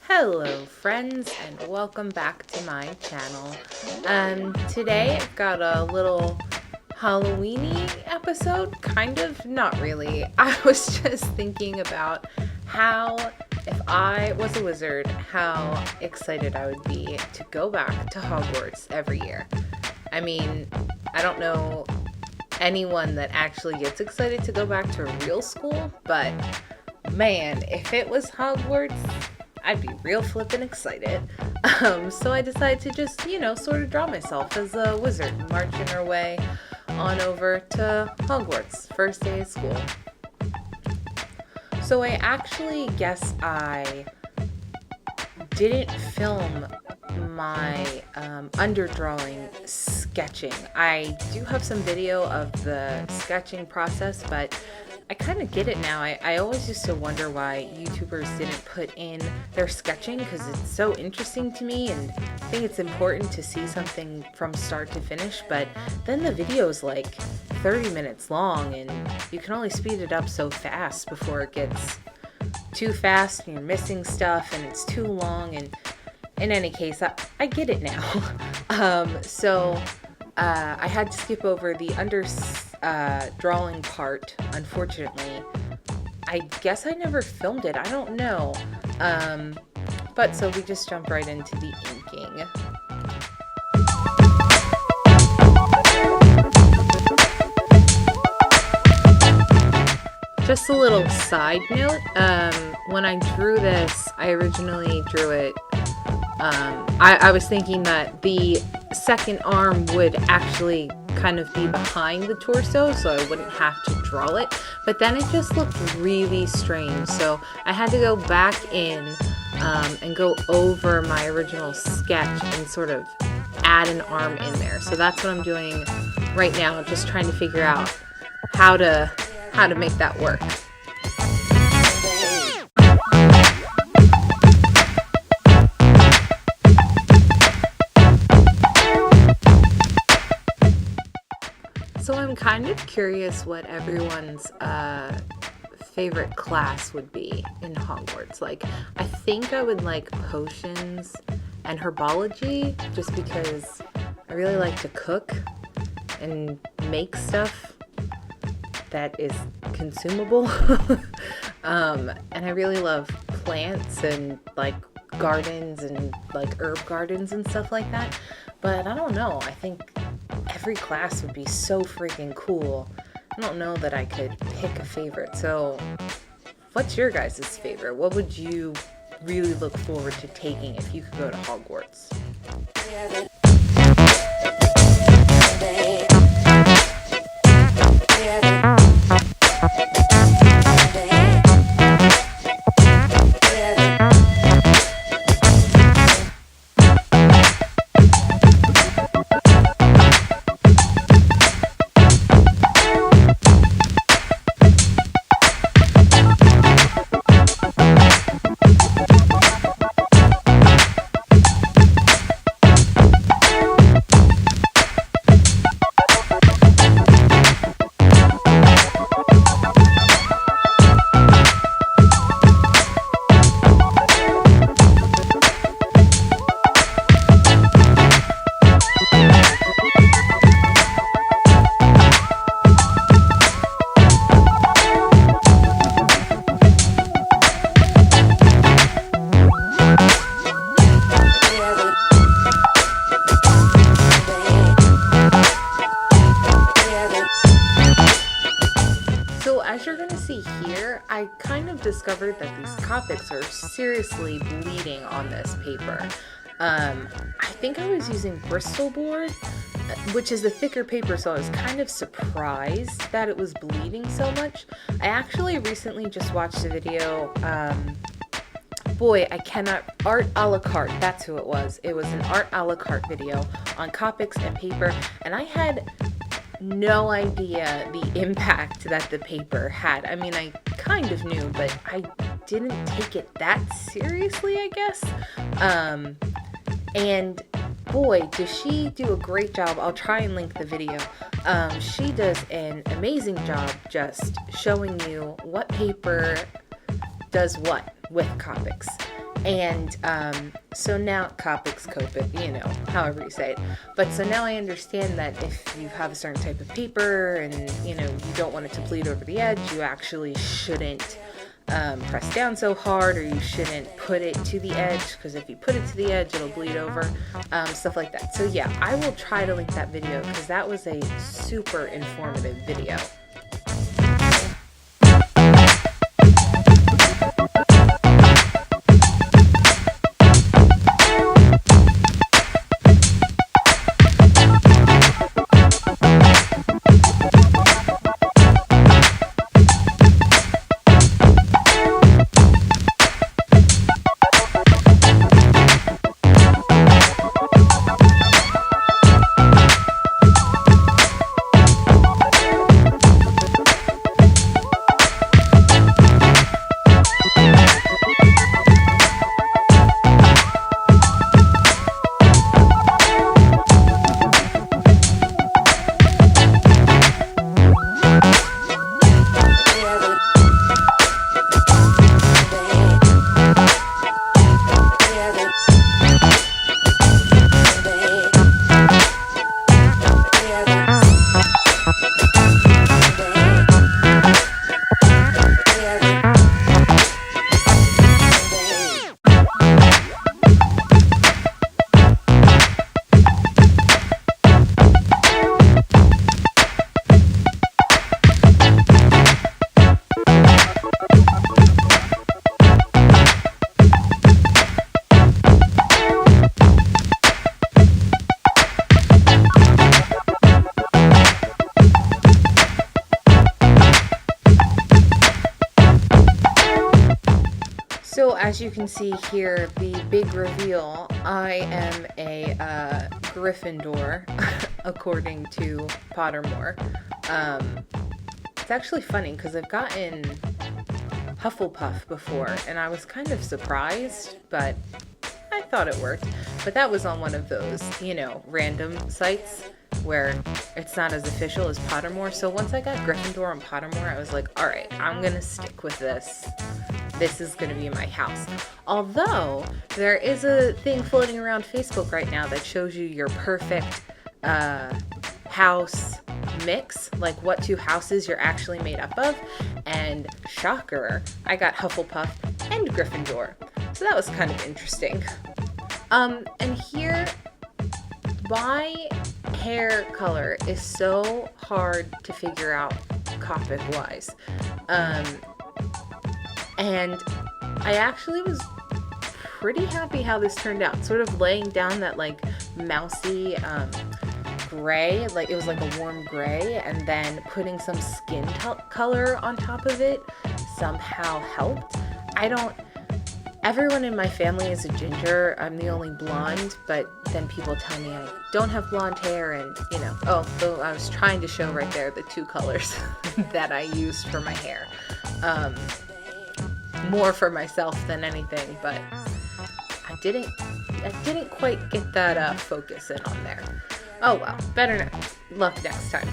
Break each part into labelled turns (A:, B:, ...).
A: Hello friends and welcome back to my channel. Today I've got a little Halloween-y episode, kind of, not really. I was just thinking about how, if I was a wizard, how excited I would be to go back to Hogwarts every year. I mean, I don't know anyone that actually gets excited to go back to a real school, but man, if it was Hogwarts, I'd be real flippin' excited. So I decided to just, sort of draw myself as a wizard, marching our way on over to Hogwarts, first day of school. So I actually guess I didn't film my underdrawing sketching. I do have some video of the sketching process, but I kind of get it now. I always used to wonder why YouTubers didn't put in their sketching because it's so interesting to me, and I think it's important to see something from start to finish, but then the video is like 30 minutes long and you can only speed it up so fast before it gets too fast and you're missing stuff and it's too long. And in any case, I get it now. So I had to skip over the drawing part, unfortunately. I guess I never filmed it, I don't know. But so we just jump right into the inking. Just a little side note, when I drew this, I originally drew it, I was thinking that the second arm would actually kind of be behind the torso, so I wouldn't have to draw it, but then it just looked really strange, so I had to go back in and go over my original sketch and sort of add an arm in there. So that's what I'm doing right now, just trying to figure out how to make that work. So I'm kind of curious what everyone's favorite class would be in Hogwarts. Like, I think I would like potions and herbology just because I really like to cook and make stuff that is consumable. And I really love plants and like gardens and like herb gardens and stuff like that. But I don't know, I think every class would be so freaking cool. I don't know that I could pick a favorite. So what's your guys' favorite? What would you really look forward to taking if you could go to Hogwarts? As you're going to see here, I kind of discovered that these Copics are seriously bleeding on this paper. I think I was using Bristol board, which is a thicker paper, so I was kind of surprised that it was bleeding so much. I actually recently just watched a video, art a la carte, that's who it was. It was an art a la carte video on Copics and paper, and I had no idea the impact that the paper had. I mean, I kind of knew, but I didn't take it that seriously, I guess. And boy, does she do a great job. I'll try and link the video. She does an amazing job just showing you what paper does what with Copics. And so now, Copics, Copit, however you say it. But so now I understand that if you have a certain type of paper and, you don't want it to bleed over the edge, you actually shouldn't press down so hard, or you shouldn't put it to the edge, because if you put it to the edge, it'll bleed over, stuff like that. So yeah, I will try to link that video because that was a super informative video. So as you can see here, the big reveal, I am a Gryffindor, according to Pottermore. It's actually funny because I've gotten Hufflepuff before, and I was kind of surprised, but I thought it worked. But that was on one of those, random sites where it's not as official as Pottermore. So once I got Gryffindor on Pottermore, I was like, all right, I'm going to stick with this. This is going to be my house. Although there is a thing floating around Facebook right now that shows you your perfect house mix, like what two houses you're actually made up of. And shocker, I got Hufflepuff and Gryffindor. So that was kind of interesting. And here, my hair color is so hard to figure out Copic wise. And I actually was pretty happy how this turned out. Sort of laying down that like mousy gray, like it was like a warm gray, and then putting some skin color on top of it somehow helped. Everyone in my family is a ginger. I'm the only blonde, but then people tell me I don't have blonde hair, and so I was trying to show right there the two colors that I used for my hair. More for myself than anything, but I didn't quite get that focus in on there. Oh well, better luck next time.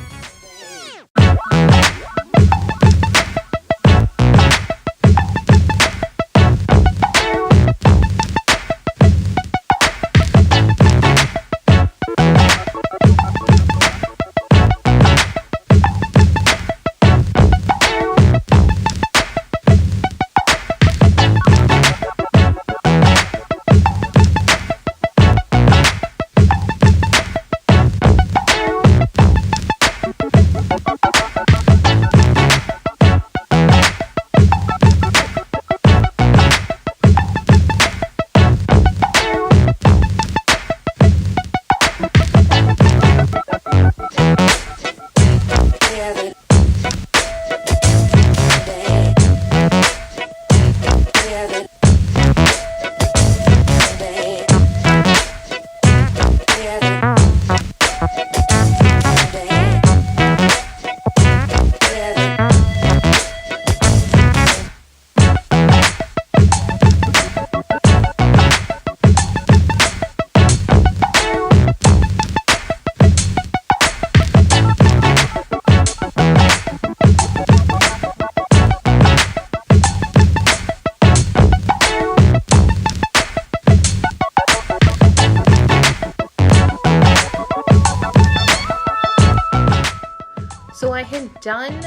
A: had done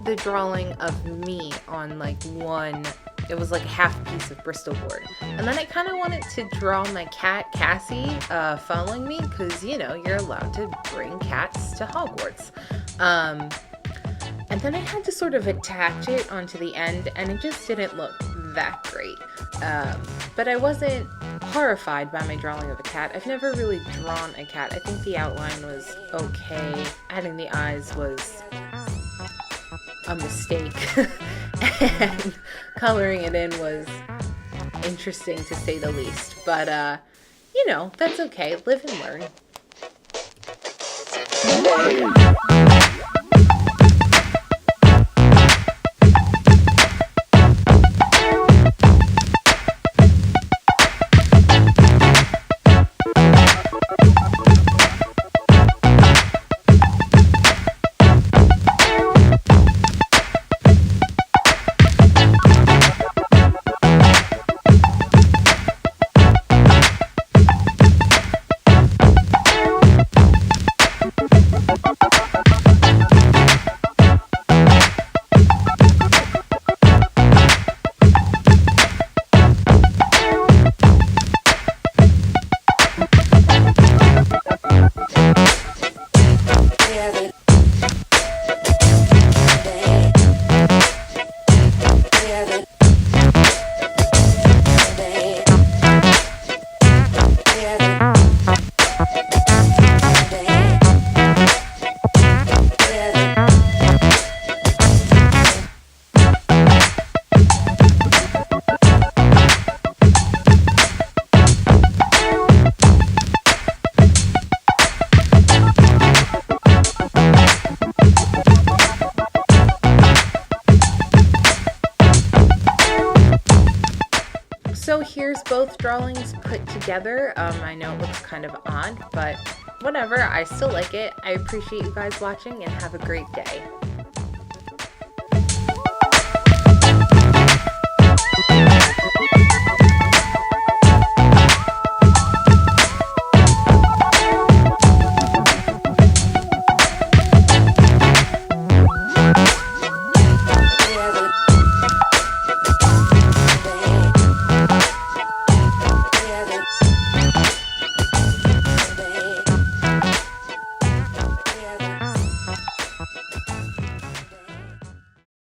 A: the drawing of me on like one, it was like half a piece of Bristol board. And then I kind of wanted to draw my cat, Cassie, following me, because, you know, you're allowed to bring cats to Hogwarts. And then I had to sort of attach it onto the end, and it just didn't look that great. But I wasn't horrified by my drawing of a cat. I've never really drawn a cat. I think the outline was okay. Adding the eyes was a mistake. And coloring it in was interesting to say the least. But, you know, that's okay. Live and learn. So here's both drawings put together. I know it looks kind of odd, but whatever, I still like it. I appreciate you guys watching and have a great day.